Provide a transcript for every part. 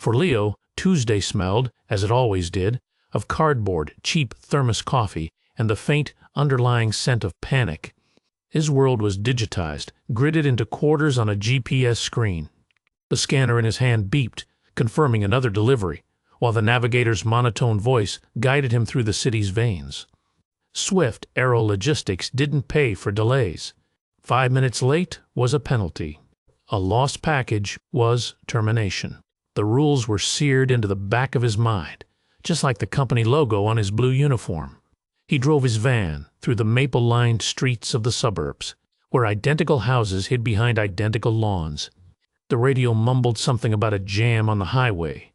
For Leo, Tuesday smelled, as it always did, of cardboard, cheap thermos coffee, and the faint underlying scent of panic. His world was digitized, gridded into quarters on a GPS screen. The scanner in his hand beeped, confirming another delivery, while the navigator's monotone voice guided him through the city's veins. Swift aero logistics didn't pay for delays. 5 minutes late was a penalty. A lost package was termination. The rules were seared into the back of his mind, just like the company logo on his blue uniform. He drove his van through the maple-lined streets of the suburbs, where identical houses hid behind identical lawns. The radio mumbled something about a jam on the highway.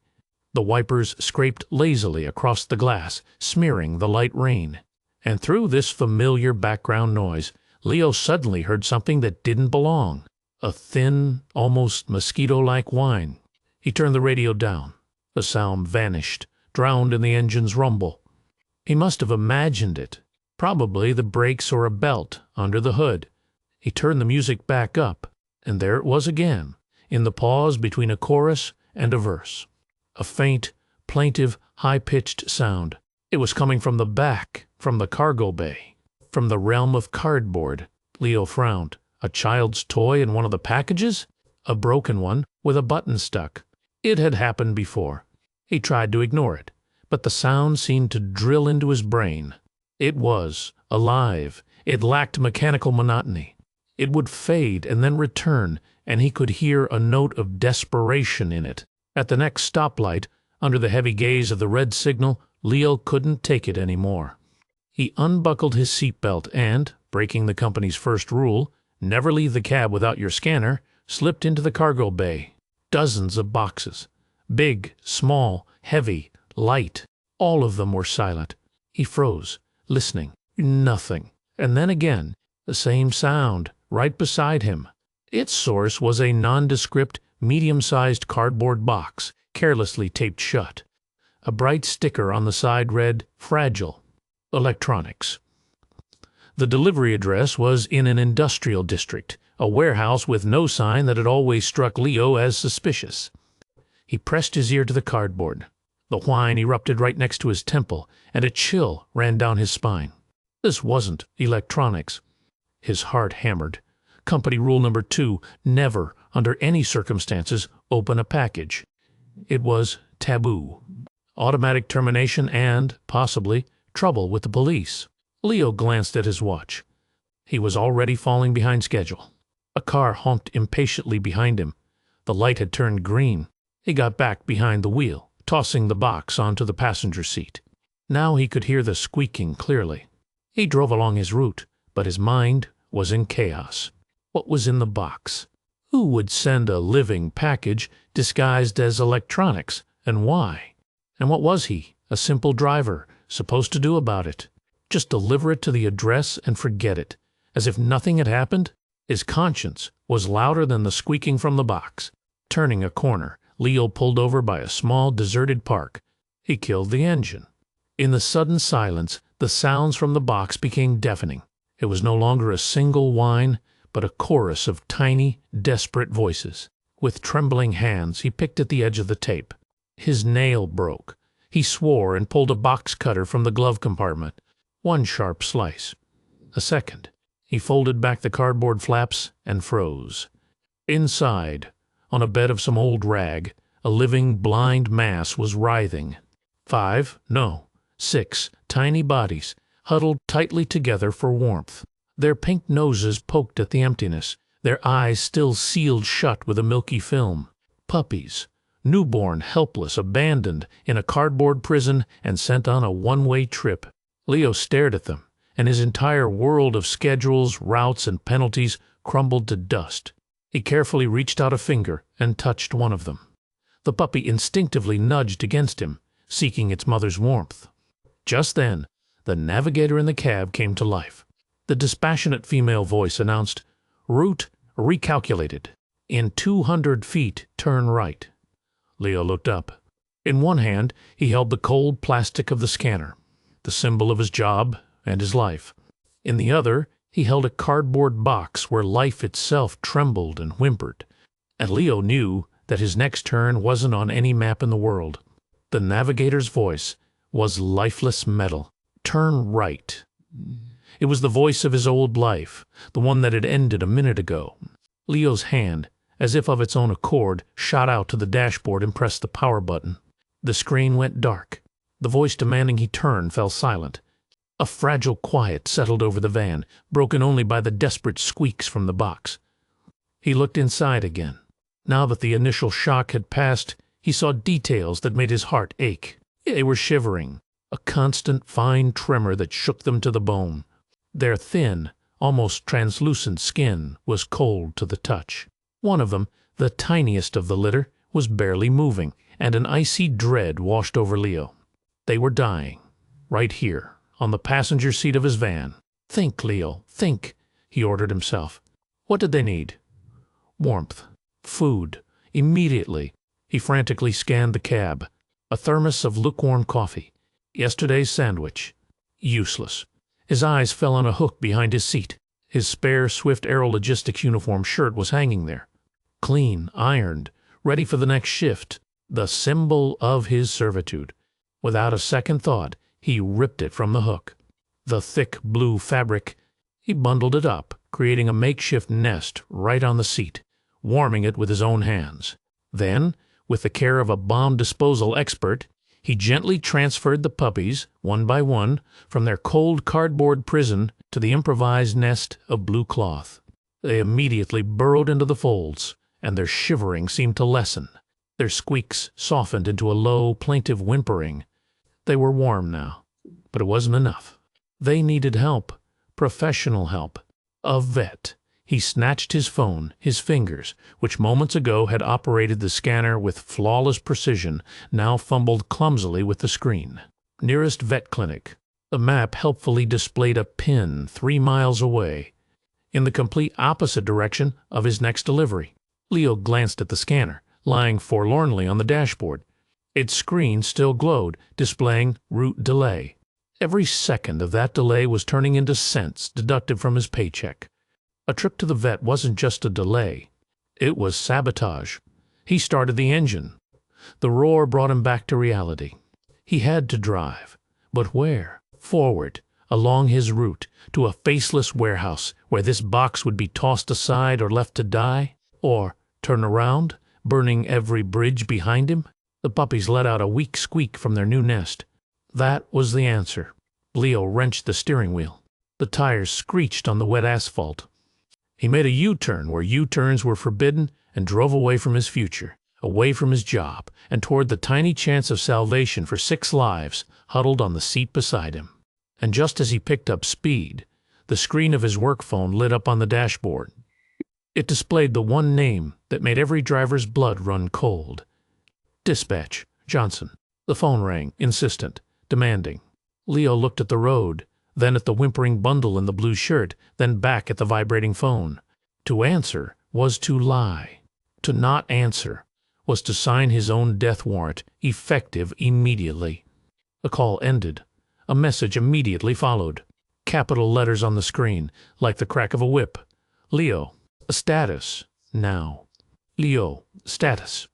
The wipers scraped lazily across the glass, smearing the light rain. And through this familiar background noise, Leo suddenly heard something that didn't belong. A thin, almost mosquito-like whine. He turned the radio down. The sound vanished, drowned in the engine's rumble. He must have imagined it. Probably the brakes or a belt under the hood. He turned the music back up, and there it was again, in the pause between a chorus and a verse. A faint, plaintive, high-pitched sound. It was coming from the back, from the cargo bay, from the realm of cardboard. Leo frowned. A child's toy in one of the packages? A broken one, with a button stuck. It had happened before. He tried to ignore it, but the sound seemed to drill into his brain. It was alive. It lacked mechanical monotony. It would fade and then return, and he could hear a note of desperation in it. At the next stoplight, under the heavy gaze of the red signal, Leo couldn't take it anymore. He unbuckled his seatbelt and, breaking the company's first rule, never leave the cab without your scanner, slipped into the cargo bay. Dozens of boxes. Big, small, heavy, light. All of them were silent. He froze, listening. Nothing. And then again, the same sound, right beside him. Its source was a nondescript, medium-sized cardboard box, carelessly taped shut. A bright sticker on the side read, "Fragile. Electronics." The delivery address was in an industrial district, a warehouse with no sign that had always struck Leo as suspicious. He pressed his ear to the cardboard. The whine erupted right next to his temple, and a chill ran down his spine. This wasn't electronics. His heart hammered. Company rule number 2, never, under any circumstances, open a package. It was taboo. Automatic termination and, possibly, trouble with the police. Leo glanced at his watch. He was already falling behind schedule. A car honked impatiently behind him. The light had turned green. He got back behind the wheel, tossing the box onto the passenger seat. Now he could hear the squeaking clearly. He drove along his route, but his mind was in chaos. What was in the box? Who would send a living package disguised as electronics, and why? And what was he, a simple driver, supposed to do about it? Just deliver it to the address and forget it, as if nothing had happened? His conscience was louder than the squeaking from the box. Turning a corner, Leo pulled over by a small, deserted park. He killed the engine. In the sudden silence, the sounds from the box became deafening. It was no longer a single whine, but a chorus of tiny, desperate voices. With trembling hands, he picked at the edge of the tape. His nail broke. He swore and pulled a box cutter from the glove compartment. One sharp slice. A second. He folded back the cardboard flaps and froze. Inside, on a bed of some old rag, a living, blind mass was writhing. 5, no, 6 tiny bodies, huddled tightly together for warmth. Their pink noses poked at the emptiness, their eyes still sealed shut with a milky film. Puppies. Newborn, helpless, abandoned in a cardboard prison and sent on a one-way trip. Leo stared at them, and his entire world of schedules, routes, and penalties crumbled to dust. He carefully reached out a finger and touched one of them. The puppy instinctively nudged against him, seeking its mother's warmth. Just then, the navigator in the cab came to life. The dispassionate female voice announced, "Route recalculated. In 200 feet, turn right." Leo looked up. In one hand, he held the cold plastic of the scanner, the symbol of his job and his life. In the other, he held a cardboard box where life itself trembled and whimpered. And Leo knew that his next turn wasn't on any map in the world. The navigator's voice was lifeless metal. Turn right. It was the voice of his old life, the one that had ended a minute ago. Leo's hand, as if of its own accord, shot out to the dashboard and pressed the power button. The screen went dark. The voice demanding he turn fell silent. A fragile quiet settled over the van, broken only by the desperate squeaks from the box. He looked inside again. Now that the initial shock had passed, he saw details that made his heart ache. They were shivering, a constant fine tremor that shook them to the bone. Their thin, almost translucent skin was cold to the touch. One of them, the tiniest of the litter, was barely moving, and an icy dread washed over Leo. They were dying, right here, on the passenger seat of his van. Think, Leo, think, he ordered himself. What did they need? Warmth. Food. Immediately. He frantically scanned the cab. A thermos of lukewarm coffee. Yesterday's sandwich. Useless. His eyes fell on a hook behind his seat. His spare Swift Aerologistics uniform shirt was hanging there. Clean, ironed, ready for the next shift. The symbol of his servitude. Without a second thought, he ripped it from the hook. The thick blue fabric. He bundled it up, creating a makeshift nest right on the seat, warming it with his own hands. Then, with the care of a bomb disposal expert, he gently transferred the puppies, one by one, from their cold cardboard prison to the improvised nest of blue cloth. They immediately burrowed into the folds, and their shivering seemed to lessen. Their squeaks softened into a low, plaintive whimpering. They were warm now, but it wasn't enough. They needed help, professional help. A vet. He snatched his phone, his fingers, which moments ago had operated the scanner with flawless precision, now fumbled clumsily with the screen. Nearest vet clinic. The map helpfully displayed a pin 3 miles away, in the complete opposite direction of his next delivery. Leo glanced at the scanner, lying forlornly on the dashboard. Its screen still glowed, displaying route delay. Every second of that delay was turning into cents deducted from his paycheck. A trip to the vet wasn't just a delay. It was sabotage. He started the engine. The roar brought him back to reality. He had to drive. But where? Forward, along his route, to a faceless warehouse where this box would be tossed aside or left to die? Or turn around, burning every bridge behind him? The puppies let out a weak squeak from their new nest. That was the answer. Leo wrenched the steering wheel. The tires screeched on the wet asphalt. He made a U-turn where U-turns were forbidden and drove away from his future, away from his job, and toward the tiny chance of salvation for 6 lives huddled on the seat beside him. And just as he picked up speed, the screen of his work phone lit up on the dashboard. It displayed the one name that made every driver's blood run cold. Dispatch, Johnson. The phone rang, insistent, demanding. Leo looked at the road, then at the whimpering bundle in the blue shirt, then back at the vibrating phone. To answer was to lie. To not answer was to sign his own death warrant, effective immediately. The call ended. A message immediately followed. Capital letters on the screen, like the crack of a whip. Leo, status, now. Leo, status,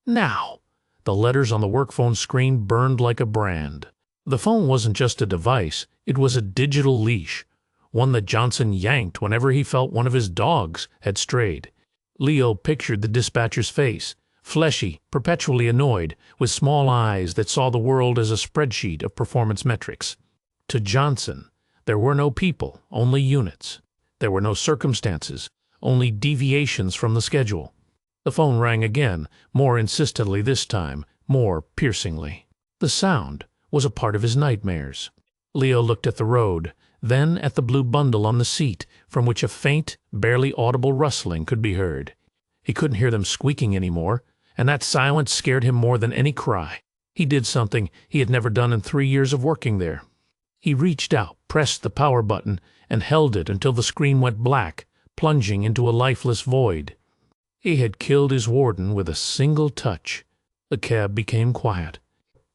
now. The letters on the work phone screen burned like a brand. The phone wasn't just a device, it was a digital leash, one that Johnson yanked whenever he felt one of his dogs had strayed. Leo pictured the dispatcher's face, fleshy, perpetually annoyed, with small eyes that saw the world as a spreadsheet of performance metrics. To Johnson, there were no people, only units. There were no circumstances, only deviations from the schedule. The phone rang again, more insistently this time, more piercingly. The sound was a part of his nightmares. Leo looked at the road, then at the blue bundle on the seat, from which a faint, barely audible rustling could be heard. He couldn't hear them squeaking anymore, and that silence scared him more than any cry. He did something he had never done in 3 years of working there. He reached out, pressed the power button, and held it until the screen went black, plunging into a lifeless void. He had killed his warden with a single touch. The cab became quiet.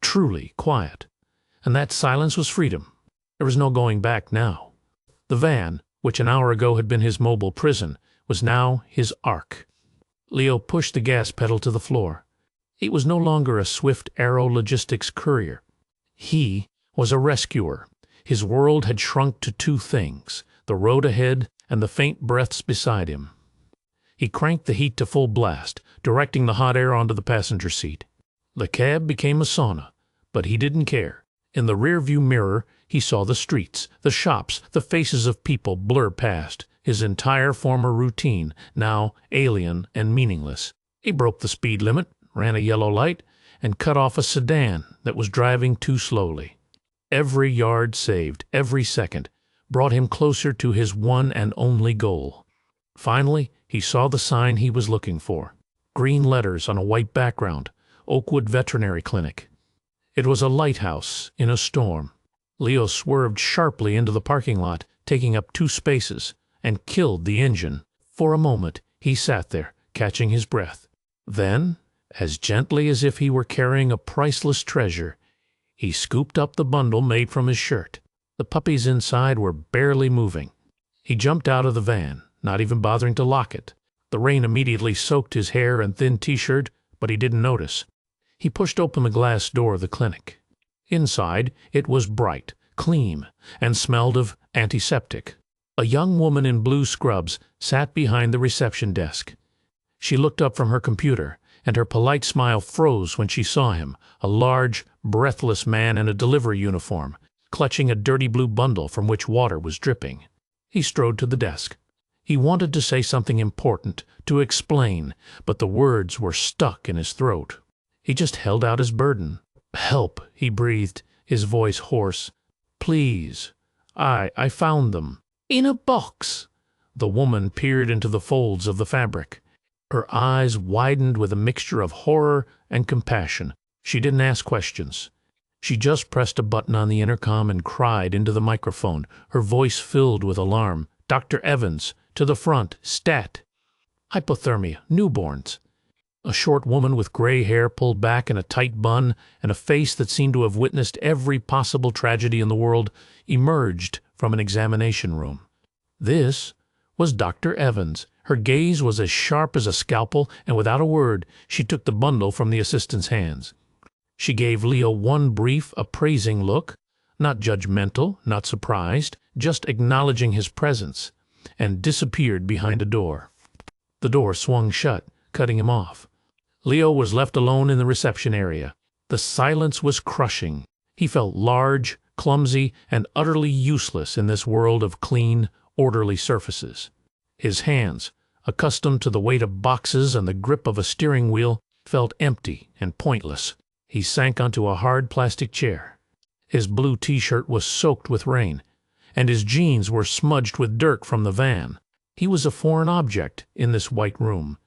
Truly quiet, and that silence was freedom. There was no going back now. The van, which an hour ago had been his mobile prison, was now his ark. Leo pushed the gas pedal to the floor. He was no longer a swift Aero Logistics courier. He was a rescuer. His world had shrunk to two things, the road ahead and the faint breaths beside him. He cranked the heat to full blast, directing the hot air onto the passenger seat. The cab became a sauna, but he didn't care. In the rearview mirror, he saw the streets, the shops, the faces of people blur past, his entire former routine, now alien and meaningless. He broke the speed limit, ran a yellow light, and cut off a sedan that was driving too slowly. Every yard saved, every second, brought him closer to his one and only goal. Finally, he saw the sign he was looking for. Green letters on a white background, Oakwood Veterinary Clinic. It was a lighthouse in a storm. Leo swerved sharply into the parking lot, taking up 2 spaces, and killed the engine. For a moment, he sat there, catching his breath. Then, as gently as if he were carrying a priceless treasure, he scooped up the bundle made from his shirt. The puppies inside were barely moving. He jumped out of the van, not even bothering to lock it. The rain immediately soaked his hair and thin t-shirt, but he didn't notice. He pushed open the glass door of the clinic. Inside, it was bright, clean, and smelled of antiseptic. A young woman in blue scrubs sat behind the reception desk. She looked up from her computer, and her polite smile froze when she saw him, a large, breathless man in a delivery uniform, clutching a dirty blue bundle from which water was dripping. He strode to the desk. He wanted to say something important, to explain, but the words were stuck in his throat. He just held out his burden. "Help," he breathed, his voice hoarse. "Please. I found them." "In a box." The woman peered into the folds of the fabric. Her eyes widened with a mixture of horror and compassion. She didn't ask questions. She just pressed a button on the intercom and cried into the microphone, her voice filled with alarm. "Dr. Evans, to the front, stat. Hypothermia, newborns." A short woman with gray hair pulled back in a tight bun and a face that seemed to have witnessed every possible tragedy in the world emerged from an examination room. This was Dr. Evans. Her gaze was as sharp as a scalpel, and without a word, she took the bundle from the assistant's hands. She gave Leo one brief, appraising look, not judgmental, not surprised, just acknowledging his presence, and disappeared behind a door. The door swung shut, cutting him off. Leo was left alone in the reception area. The silence was crushing. He felt large, clumsy, and utterly useless in this world of clean, orderly surfaces. His hands, accustomed to the weight of boxes and the grip of a steering wheel, felt empty and pointless. He sank onto a hard plastic chair. His blue t-shirt was soaked with rain, and his jeans were smudged with dirt from the van. He was a foreign object in this white room.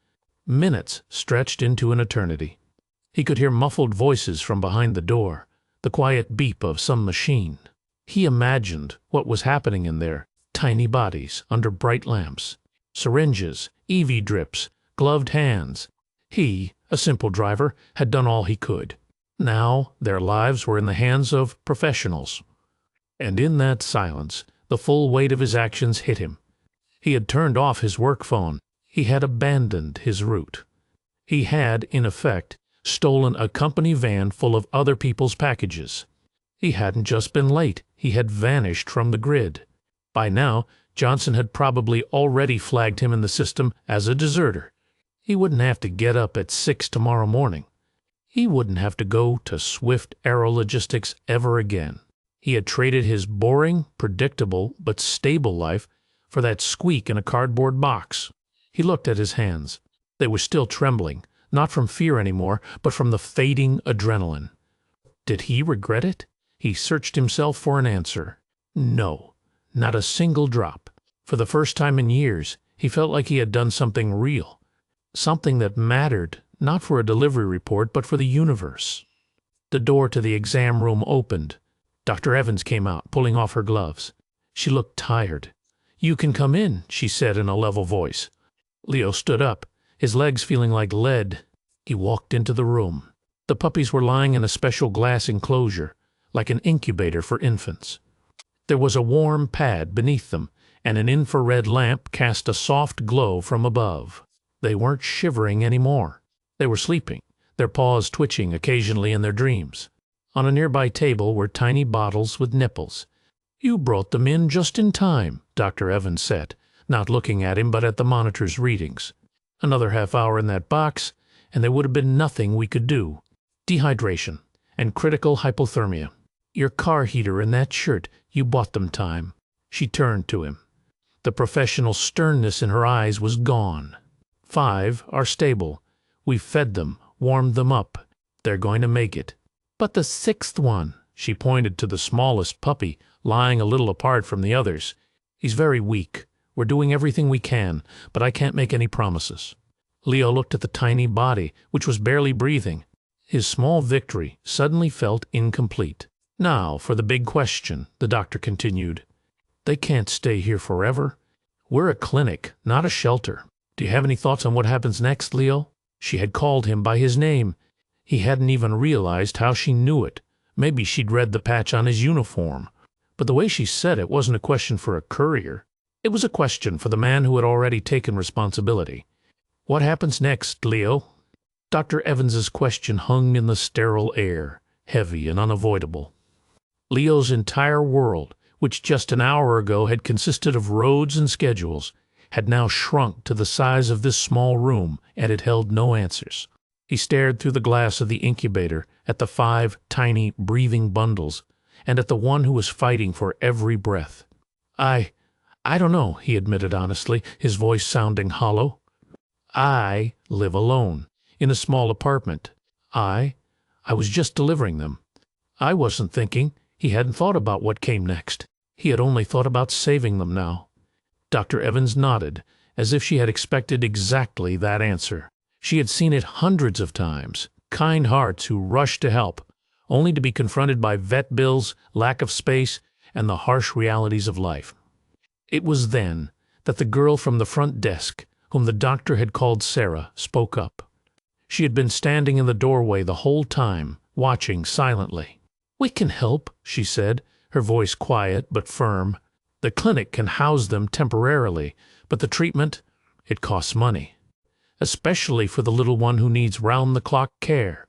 Minutes stretched into an eternity. He could hear muffled voices from behind the door, the quiet beep of some machine. He imagined what was happening in there, tiny bodies under bright lamps, syringes, EV drips, gloved hands. He, a simple driver, had done all he could. Now their lives were in the hands of professionals. And in that silence, the full weight of his actions hit him. He had turned off his work phone. He had abandoned his route. He had, in effect, stolen a company van full of other people's packages. He hadn't just been late, he had vanished from the grid. By now, Johnson had probably already flagged him in the system as a deserter. He wouldn't have to get up at 6 tomorrow morning. He wouldn't have to go to Swift Aero Logistics ever again. He had traded his boring, predictable, but stable life for that squeak in a cardboard box. He looked at his hands. They were still trembling, not from fear anymore, but from the fading adrenaline. Did he regret it? He searched himself for an answer. No, not a single drop. For the first time in years, he felt like he had done something real, something that mattered, not for a delivery report, but for the universe. The door to the exam room opened. Dr. Evans came out, pulling off her gloves. She looked tired. "You can come in," she said in a level voice. Leo stood up, his legs feeling like lead. He walked into the room. The puppies were lying in a special glass enclosure, like an incubator for infants. There was a warm pad beneath them, and an infrared lamp cast a soft glow from above. They weren't shivering anymore. They were sleeping, their paws twitching occasionally in their dreams. On a nearby table were tiny bottles with nipples. "You brought them in just in time," Dr. Evans said, not looking at him but at the monitor's readings. "Another half-hour in that box, and there would have been nothing we could do. Dehydration and critical hypothermia. Your car heater and that shirt, you bought them time." She turned to him. The professional sternness in her eyes was gone. "5 are stable. We've fed them, warmed them up. They're going to make it. But the 6th one," she pointed to the smallest puppy, lying a little apart from the others. "He's very weak. We're doing everything we can, but I can't make any promises." Leo looked at the tiny body, which was barely breathing. His small victory suddenly felt incomplete. "Now for the big question," the doctor continued. "They can't stay here forever. We're a clinic, not a shelter. Do you have any thoughts on what happens next, Leo?" She had called him by his name. He hadn't even realized how she knew it. Maybe she'd read the patch on his uniform. But the way she said it wasn't a question for a courier. It was a question for the man who had already taken responsibility. "What happens next, Leo?" Dr. Evans's question hung in the sterile air, heavy and unavoidable. Leo's entire world, which just an hour ago had consisted of roads and schedules, had now shrunk to the size of this small room, and it held no answers. He stared through the glass of the incubator at the 5 tiny, breathing bundles, and at the one who was fighting for every breath. I don't know," he admitted honestly, his voice sounding hollow. "I live alone, in a small apartment. I was just delivering them. I wasn't thinking." He hadn't thought about what came next. He had only thought about saving them now. Dr. Evans nodded, as if she had expected exactly that answer. She had seen it hundreds of times, kind hearts who rushed to help, only to be confronted by vet bills, lack of space, and the harsh realities of life. It was then that the girl from the front desk, whom the doctor had called Sarah, spoke up. She had been standing in the doorway the whole time, watching silently. "We can help," she said, her voice quiet but firm. "The clinic can house them temporarily, but the treatment, it costs money. Especially for the little one who needs round-the-clock care."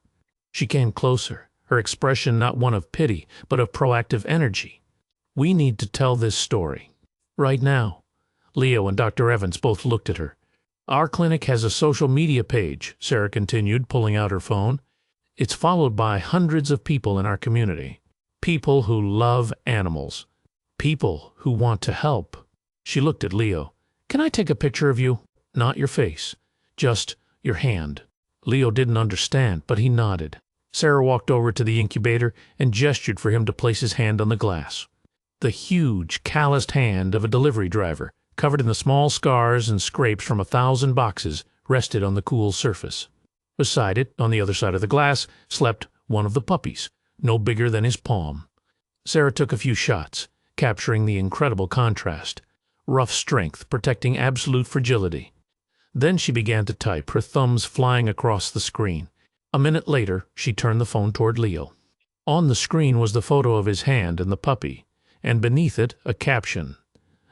She came closer, her expression not one of pity, but of proactive energy. "We need to tell this story. Right now." Leo and Dr. Evans both looked at her. "Our clinic has a social media page," Sarah continued, pulling out her phone. "It's followed by hundreds of people in our community. People who love animals. People who want to help." She looked at Leo. "Can I take a picture of you? Not your face. Just your hand." Leo didn't understand, but he nodded. Sarah walked over to the incubator and gestured for him to place his hand on the glass. The huge, calloused hand of a delivery driver, covered in the small scars and scrapes from 1,000 boxes, rested on the cool surface. Beside it, on the other side of the glass, slept one of the puppies, no bigger than his palm. Sarah took a few shots, capturing the incredible contrast. Rough strength protecting absolute fragility. Then she began to type, her thumbs flying across the screen. A minute later, she turned the phone toward Leo. On the screen was the photo of his hand and the puppy, and beneath it a caption.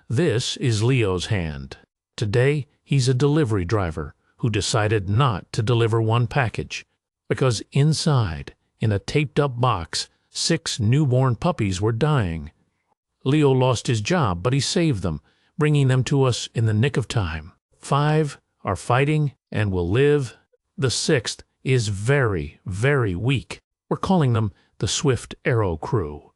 "This is Leo's hand. Today, he's a delivery driver who decided not to deliver one package, because inside, in a taped-up box, 6 newborn puppies were dying. Leo lost his job, but he saved them, bringing them to us in the nick of time. 5 are fighting and will live. The 6th is very, very weak. We're calling them the Swift Arrow Crew.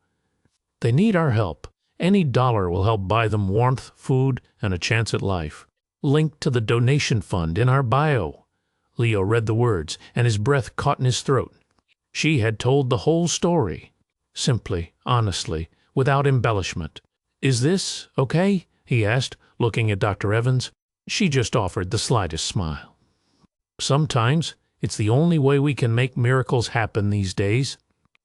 They need our help. Any dollar will help buy them warmth, food, and a chance at life. Link to the donation fund in our bio." Leo read the words, and his breath caught in his throat. She had told the whole story, simply, honestly, without embellishment. "Is this okay?" he asked, looking at Dr. Evans. She just offered the slightest smile. "Sometimes it's the only way we can make miracles happen these days."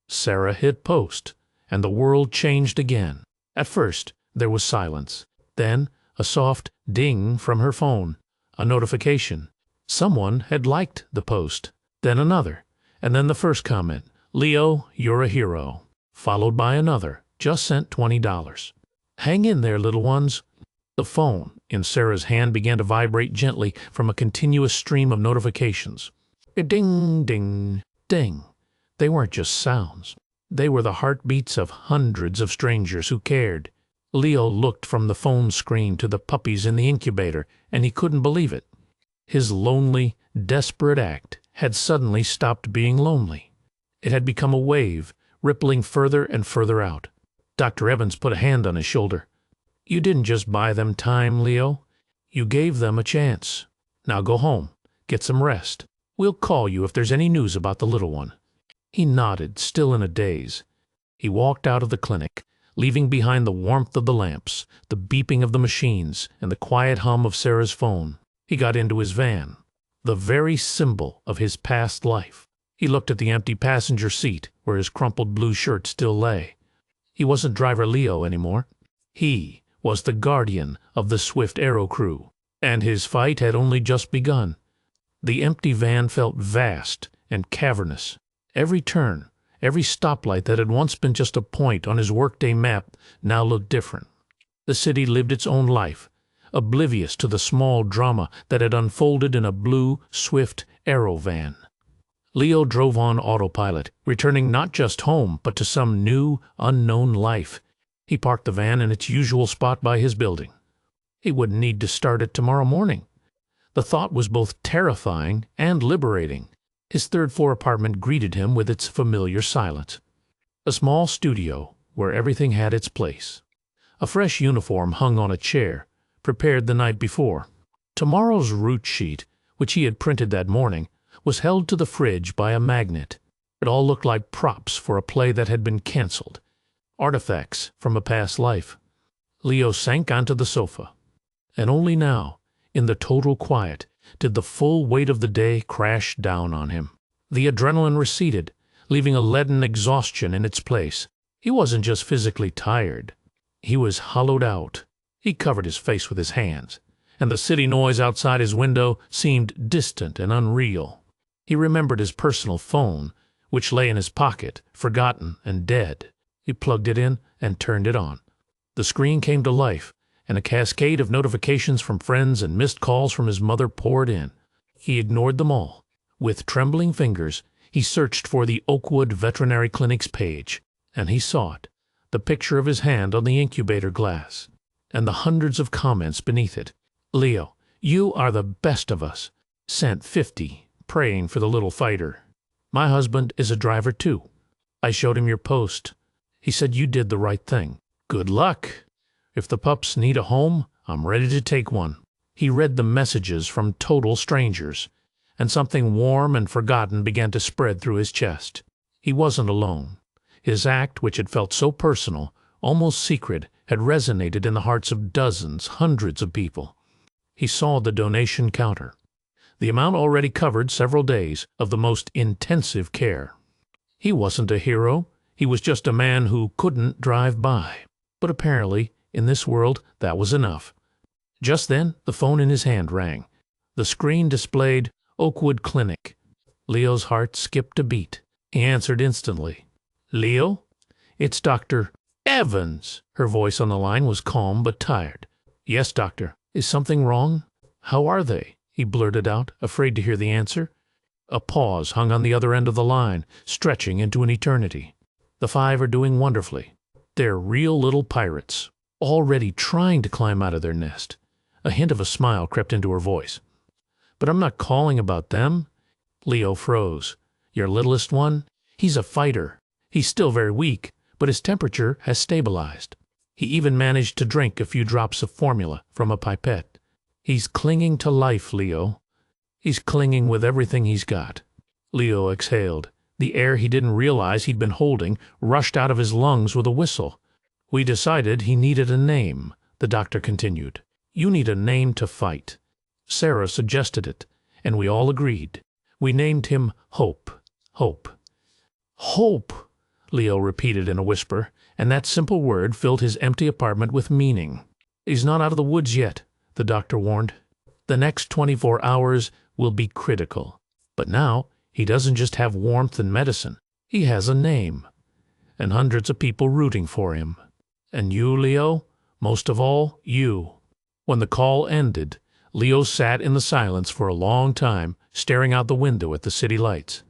Sarah hit post, and the world changed again. At first, there was silence. Then, a soft ding from her phone, a notification. Someone had liked the post. Then another, and then the first comment, "Leo, you're a hero," followed by another, "Just sent $20. Hang in there, little ones." The phone in Sarah's hand began to vibrate gently from a continuous stream of notifications. Ding, ding, ding. They weren't just sounds. They were the heartbeats of hundreds of strangers who cared. Leo looked from the phone screen to the puppies in the incubator, and he couldn't believe it. His lonely, desperate act had suddenly stopped being lonely. It had become a wave, rippling further and further out. Dr. Evans put a hand on his shoulder. "You didn't just buy them time, Leo. You gave them a chance. Now go home. Get some rest. We'll call you if there's any news about the little one." He nodded, still in a daze. He walked out of the clinic, leaving behind the warmth of the lamps, the beeping of the machines, and the quiet hum of Sarah's phone. He got into his van, the very symbol of his past life. He looked at the empty passenger seat, where his crumpled blue shirt still lay. He wasn't Driver Leo anymore. He was the guardian of the Swift Aero crew, and his fight had only just begun. The empty van felt vast and cavernous. Every turn, every stoplight that had once been just a point on his workday map now looked different. The city lived its own life, oblivious to the small drama that had unfolded in a blue, swift Aero van. Leo drove on autopilot, returning not just home, but to some new, unknown life. He parked the van in its usual spot by his building. He wouldn't need to start it tomorrow morning. The thought was both terrifying and liberating. His third-floor apartment greeted him with its familiar silence. A small studio where everything had its place. A fresh uniform hung on a chair, prepared the night before. Tomorrow's route sheet, which he had printed that morning, was held to the fridge by a magnet. It all looked like props for a play that had been canceled, artifacts from a past life. Leo sank onto the sofa. And only now, in the total quiet, did the full weight of the day crash down on him. The adrenaline receded, leaving a leaden exhaustion in its place. He wasn't just physically tired. He was hollowed out. He covered his face with his hands, and the city noise outside his window seemed distant and unreal. He remembered his personal phone, which lay in his pocket, forgotten and dead. He plugged it in and turned it on. The screen came to life, and a cascade of notifications from friends and missed calls from his mother poured in. He ignored them all. With trembling fingers, he searched for the Oakwood Veterinary Clinic's page, and he saw it, the picture of his hand on the incubator glass, and the hundreds of comments beneath it. "Leo, you are the best of us. Sent 50, praying for the little fighter. My husband is a driver too. I showed him your post. He said you did the right thing. Good luck. If the pups need a home, I'm ready to take one." He read the messages from total strangers, and something warm and forgotten began to spread through his chest. He wasn't alone. His act, which had felt so personal, almost secret, had resonated in the hearts of dozens, hundreds of people. He saw the donation counter. The amount already covered several days of the most intensive care. He wasn't a hero. He was just a man who couldn't drive by. But apparently, in this world, that was enough. Just then, the phone in his hand rang. The screen displayed Oakwood Clinic. Leo's heart skipped a beat. He answered instantly. "Leo? It's Dr. Evans." Her voice on the line was calm but tired. "Yes, doctor. Is something wrong? How are they?" he blurted out, afraid to hear the answer. A pause hung on the other end of the line, stretching into an eternity. "The 5 are doing wonderfully. They're real little pirates, already trying to climb out of their nest." A hint of a smile crept into her voice. "But I'm not calling about them." Leo froze. "Your littlest one? He's a fighter. He's still very weak, but his temperature has stabilized. He even managed to drink a few drops of formula from a pipette. He's clinging to life, Leo. He's clinging with everything he's got." Leo exhaled. The air he didn't realize he'd been holding rushed out of his lungs with a whistle. "We decided he needed a name," the doctor continued. "You need a name to fight. Sarah suggested it, and we all agreed. We named him Hope. Hope." "Hope," Leo repeated in a whisper, and that simple word filled his empty apartment with meaning. "He's not out of the woods yet," the doctor warned. "The next 24 hours will be critical. But now he doesn't just have warmth and medicine. He has a name, and hundreds of people rooting for him. And you, Leo, most of all, you. When the call ended, Leo sat in the silence for a long time, staring out the window at the city lights.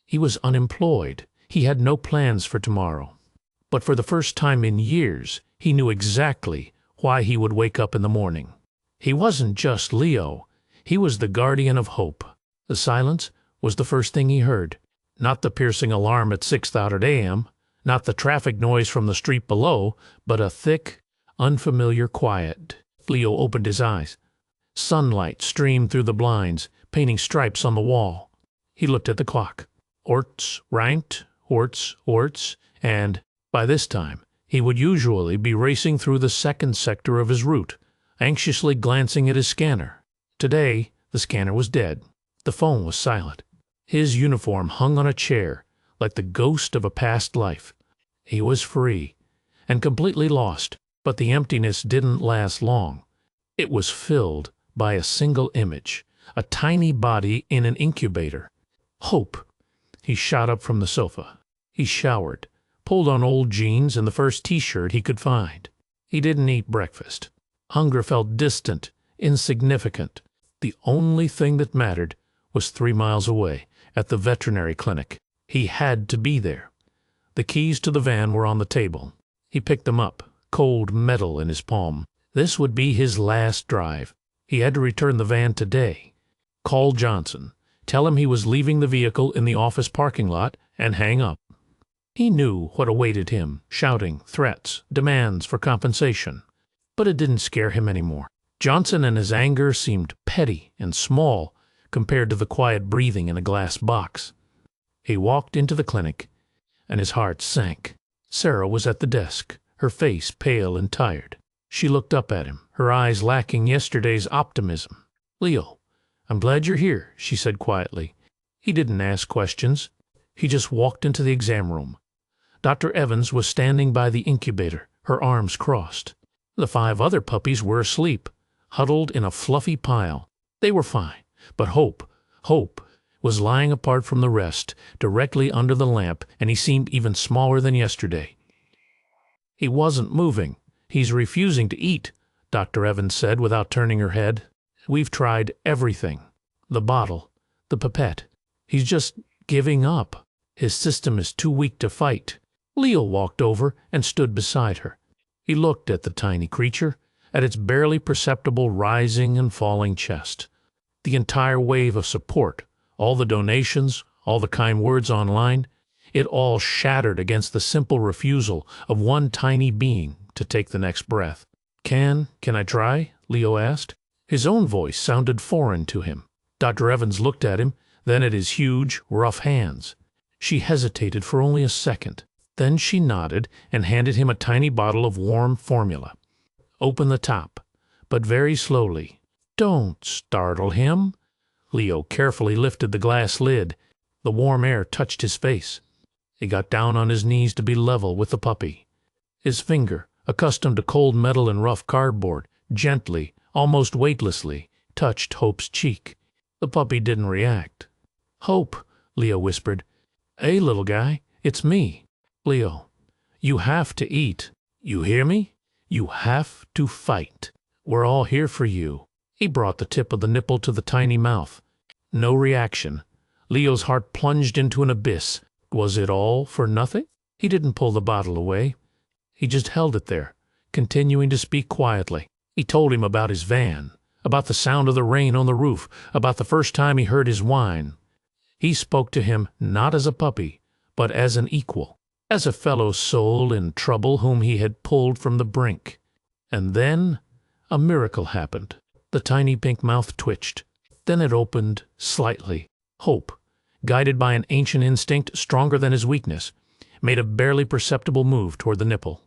He was unemployed. He had no plans for tomorrow. But for the first time in years, he knew exactly why he would wake up in the morning. He wasn't just Leo. He was the guardian of hope. The silence was the first thing he heard. Not the piercing alarm at 6:30 a.m., not the traffic noise from the street below, but a thick, unfamiliar quiet. Leo opened his eyes. Sunlight streamed through the blinds, painting stripes on the wall. He looked at the clock. Orts, right, orts, and by this time he would usually be racing through the second sector of his route, anxiously glancing at his scanner. Today, the scanner was dead. The phone was silent. His uniform hung on a chair, like the ghost of a past life. He was free, and completely lost, but the emptiness didn't last long. It was filled by a single image, a tiny body in an incubator. Hope. He shot up from the sofa. He showered, pulled on old jeans and the first t-shirt he could find. He didn't eat breakfast. Hunger felt distant, insignificant. The only thing that mattered was 3 miles away, at the veterinary clinic. He had to be there. The keys to the van were on the table. He picked them up, cold metal in his palm. This would be his last drive. He had to return the van today. Call Johnson. Tell him he was leaving the vehicle in the office parking lot, and hang up. He knew what awaited him, shouting, threats, demands for compensation. But it didn't scare him anymore. Johnson and his anger seemed petty and small compared to the quiet breathing in a glass box. He walked into the clinic, and his heart sank. Sarah was at the desk, her face pale and tired. She looked up at him, her eyes lacking yesterday's optimism. "Leo, I'm glad you're here," she said quietly. He didn't ask questions. He just walked into the exam room. Dr. Evans was standing by the incubator, her arms crossed. The 5 other puppies were asleep, huddled in a fluffy pile. They were fine, but Hope was lying apart from the rest, directly under the lamp, and he seemed even smaller than yesterday. "He wasn't moving. He's refusing to eat," Dr. Evans said without turning her head. "We've tried everything. The bottle, the pipette. He's just giving up. His system is too weak to fight." Leo walked over and stood beside her. He looked at the tiny creature, at its barely perceptible rising and falling chest. The entire wave of support, all the donations, all the kind words online, it all shattered against the simple refusal of one tiny being to take the next breath. Can I try?" Leo asked. His own voice sounded foreign to him. Dr. Evans looked at him, then at his huge, rough hands. She hesitated for only a second. Then she nodded and handed him a tiny bottle of warm formula. "Open the top, but very slowly. Don't startle him." Leo carefully lifted the glass lid. The warm air touched his face. He got down on his knees to be level with the puppy. His finger, accustomed to cold metal and rough cardboard, gently, almost weightlessly, touched Hope's cheek. The puppy didn't react. "Hope," Leo whispered. "Hey, little guy, it's me." "Leo, you have to eat. You hear me? You have to fight. We're all here for you." He brought the tip of the nipple to the tiny mouth. No reaction. Leo's heart plunged into an abyss. Was it all for nothing? He didn't pull the bottle away. He just held it there, continuing to speak quietly. He told him about his van, about the sound of the rain on the roof, about the first time he heard his whine. He spoke to him not as a puppy, but as an equal, as a fellow soul in trouble whom he had pulled from the brink. And then a miracle happened. The tiny pink mouth twitched. Then it opened slightly. Hope, guided by an ancient instinct stronger than his weakness, made a barely perceptible move toward the nipple.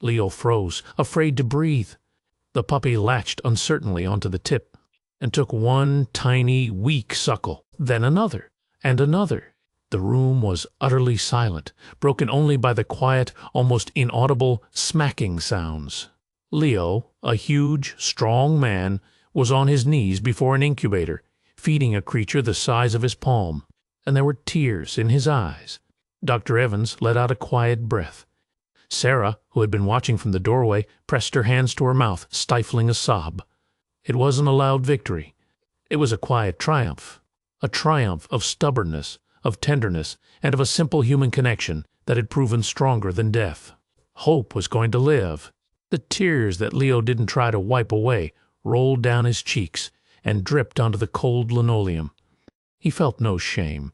Leo froze, afraid to breathe. The puppy latched uncertainly onto the tip and took one tiny, weak suckle, then another, and another. The room was utterly silent, broken only by the quiet, almost inaudible smacking sounds. Leo, a huge, strong man, was on his knees before an incubator, feeding a creature the size of his palm, and there were tears in his eyes. Dr. Evans let out a quiet breath. Sarah, who had been watching from the doorway, pressed her hands to her mouth, stifling a sob. It wasn't a loud victory. It was a quiet triumph. A triumph of stubbornness, of tenderness, and of a simple human connection that had proven stronger than death. Hope was going to live. The tears that Leo didn't try to wipe away rolled down his cheeks and dripped onto the cold linoleum. He felt no shame.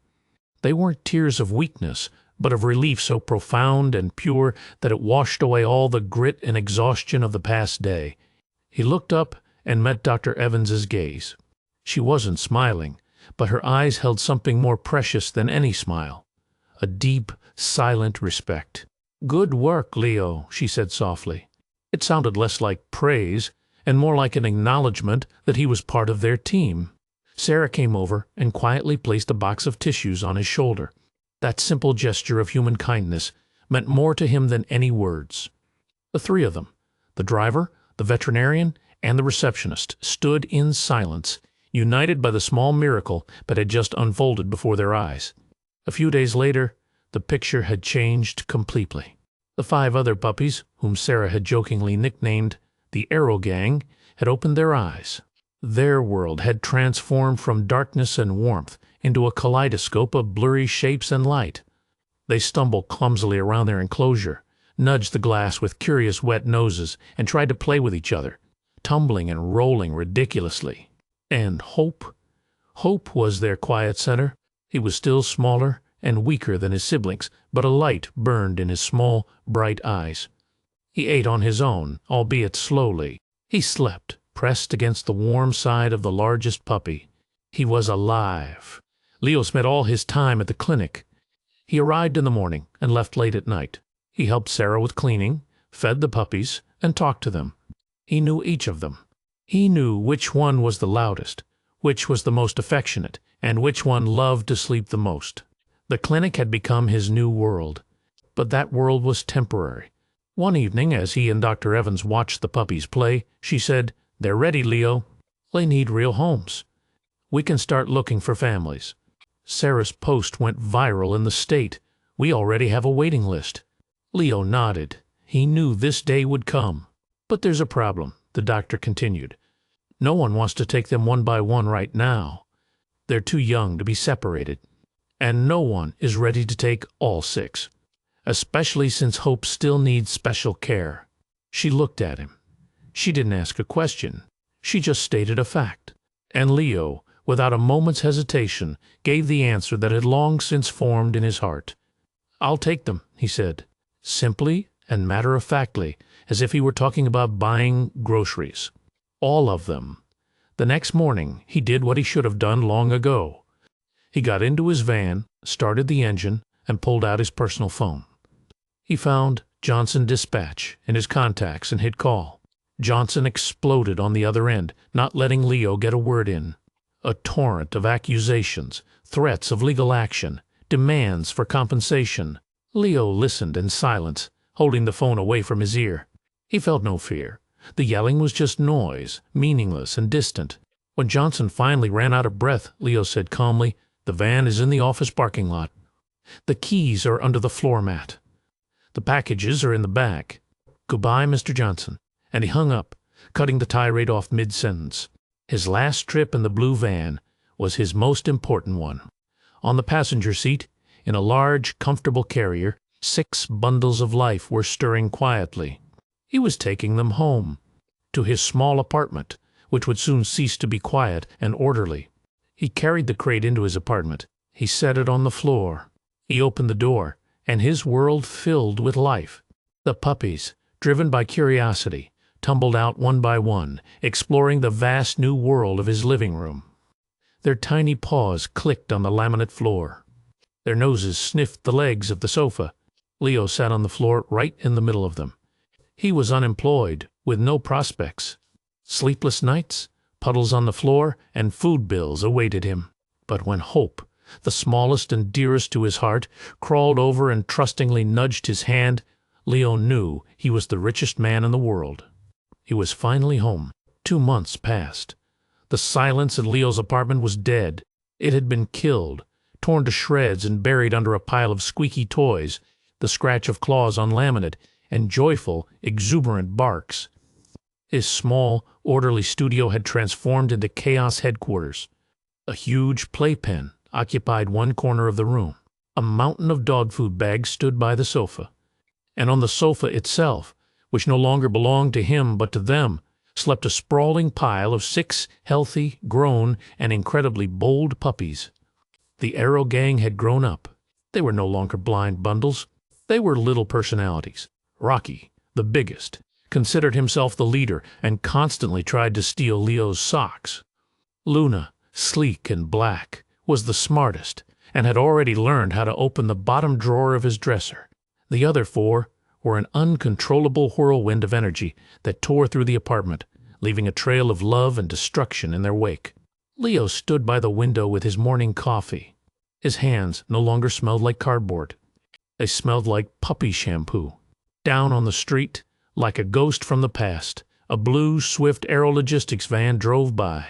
They weren't tears of weakness, but of relief so profound and pure that it washed away all the grit and exhaustion of the past day. He looked up and met Dr. Evans's gaze. She wasn't smiling, but her eyes held something more precious than any smile, a deep, silent respect. "Good work, Leo," she said softly. It sounded less like praise and more like an acknowledgement that he was part of their team. Sarah came over and quietly placed a box of tissues on his shoulder. That simple gesture of human kindness meant more to him than any words. The three of them, the driver, the veterinarian, and the receptionist, stood in silence, united by the small miracle that had just unfolded before their eyes. A few days later, the picture had changed completely. The 5 other puppies, whom Sarah had jokingly nicknamed the Arrow Gang, had opened their eyes. Their world had transformed from darkness and warmth into a kaleidoscope of blurry shapes and light. They stumbled clumsily around their enclosure, nudged the glass with curious wet noses, and tried to play with each other, tumbling and rolling ridiculously. And Hope? Hope was their quiet center. He was still smaller and weaker than his siblings, but a light burned in his small, bright eyes. He ate on his own, albeit slowly. He slept, pressed against the warm side of the largest puppy. He was alive. Leo spent all his time at the clinic. He arrived in the morning and left late at night. He helped Sarah with cleaning, fed the puppies, and talked to them. He knew each of them. He knew which one was the loudest, which was the most affectionate, and which one loved to sleep the most. The clinic had become his new world, but that world was temporary. One evening, as he and Dr. Evans watched the puppies play, she said, "They're ready, Leo. They need real homes. We can start looking for families." Sarah's post went viral in the state. "We already have a waiting list." Leo nodded. He knew this day would come. "But there's a problem," the doctor continued. "No one wants to take them one by one right now. They're too young to be separated. And no one is ready to take all 6, especially since Hope still needs special care." She looked at him. She didn't ask a question. She just stated a fact. And Leo, without a moment's hesitation, gave the answer that had long since formed in his heart. "I'll take them," he said, simply and matter-of-factly, as if he were talking about buying groceries. All of them. The next morning he did what he should have done long ago. He got into his van, started the engine, and pulled out his personal phone. He found Johnson Dispatch in his contacts and hit call. Johnson exploded on the other end, not letting Leo get a word in. A torrent of accusations, threats of legal action, demands for compensation. Leo listened in silence, holding the phone away from his ear. He felt no fear. The yelling was just noise, meaningless and distant. When Johnson finally ran out of breath, Leo said calmly, "The van is in the office parking lot. The keys are under the floor mat. The packages are in the back. Goodbye, Mr. Johnson." And he hung up, cutting the tirade off mid-sentence. His last trip in the blue van was his most important one. On the passenger seat, in a large, comfortable carrier, 6 bundles of life were stirring quietly. He was taking them home, to his small apartment, which would soon cease to be quiet and orderly. He carried the crate into his apartment. He set it on the floor. He opened the door, and his world filled with life. The puppies, driven by curiosity, tumbled out one by one, exploring the vast new world of his living room. Their tiny paws clicked on the laminate floor. Their noses sniffed the legs of the sofa. Leo sat on the floor right in the middle of them. He was unemployed, with no prospects. Sleepless nights, puddles on the floor, and food bills awaited him. But when Hope, the smallest and dearest to his heart, crawled over and trustingly nudged his hand, Leo knew he was the richest man in the world. He was finally home. 2 months passed. The silence in Leo's apartment was dead. It had been killed, torn to shreds and buried under a pile of squeaky toys, the scratch of claws on laminate, and joyful, exuberant barks. His small, orderly studio had transformed into chaos headquarters. A huge playpen occupied one corner of the room. A mountain of dog food bags stood by the sofa. And on the sofa itself, which no longer belonged to him but to them, slept a sprawling pile of 6 healthy, grown, and incredibly bold puppies. The Arrow gang had grown up. They were no longer blind bundles. They were little personalities. Rocky, the biggest, considered himself the leader and constantly tried to steal Leo's socks. Luna, sleek and black, was the smartest and had already learned how to open the bottom drawer of his dresser. The other 4 were an uncontrollable whirlwind of energy that tore through the apartment, leaving a trail of love and destruction in their wake. Leo stood by the window with his morning coffee. His hands no longer smelled like cardboard. They smelled like puppy shampoo. Down on the street, like a ghost from the past, a blue, swift Aero Logistics van drove by.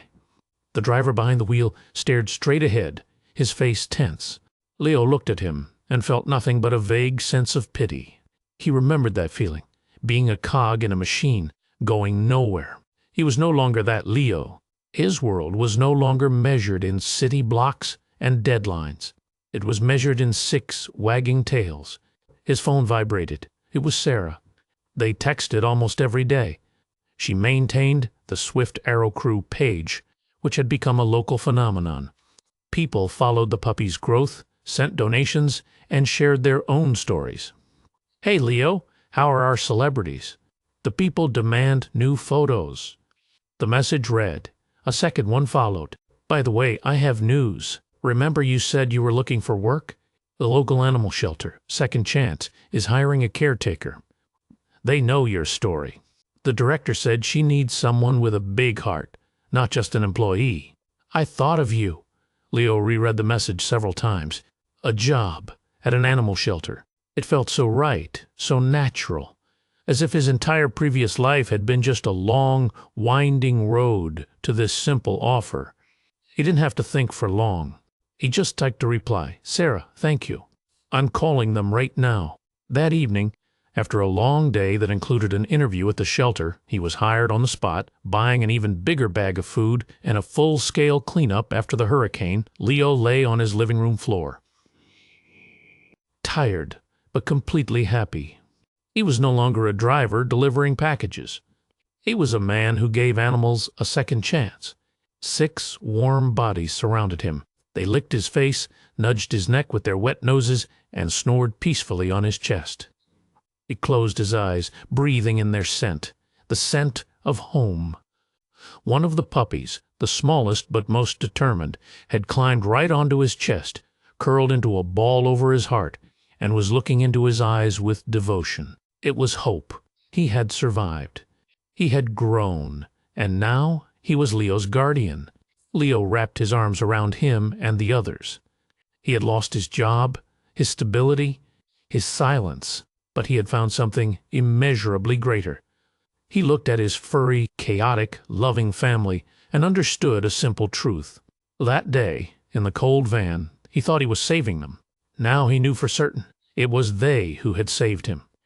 The driver behind the wheel stared straight ahead, his face tense. Leo looked at him and felt nothing but a vague sense of pity. He remembered that feeling, being a cog in a machine, going nowhere. He was no longer that Leo. His world was no longer measured in city blocks and deadlines. It was measured in 6 wagging tails. His phone vibrated. It was Sarah. They texted almost every day. She maintained the Swift Arrow Crew page, which had become a local phenomenon. People followed the puppy's growth, sent donations, and shared their own stories. "Hey, Leo, how are our celebrities? The people demand new photos." The message read. A second one followed. "By the way, I have news. Remember you said you were looking for work? The local animal shelter, Second Chance, is hiring a caretaker. They know your story. The director said she needs someone with a big heart, not just an employee. I thought of you." Leo reread the message several times. A job at an animal shelter. It felt so right, so natural, as if his entire previous life had been just a long, winding road to this simple offer. He didn't have to think for long. He just typed a reply, "Sarah, thank you. I'm calling them right now." That evening, after a long day that included an interview at the shelter, he was hired on the spot, buying an even bigger bag of food and a full-scale cleanup after the hurricane. Leo lay on his living room floor. Tired, but completely happy. He was no longer a driver delivering packages. He was a man who gave animals a second chance. 6 warm bodies surrounded him. They licked his face, nudged his neck with their wet noses, and snored peacefully on his chest. He closed his eyes, breathing in their scent, the scent of home. One of the puppies, the smallest but most determined, had climbed right onto his chest, curled into a ball over his heart, and was looking into his eyes with devotion. It was hope. He had survived. He had grown, and now he was Leo's guardian. Leo wrapped his arms around him and the others. He had lost his job, his stability, his silence, but he had found something immeasurably greater. He looked at his furry, chaotic, loving family and understood a simple truth. That day, in the cold van, he thought he was saving them. Now he knew for certain it was they who had saved him.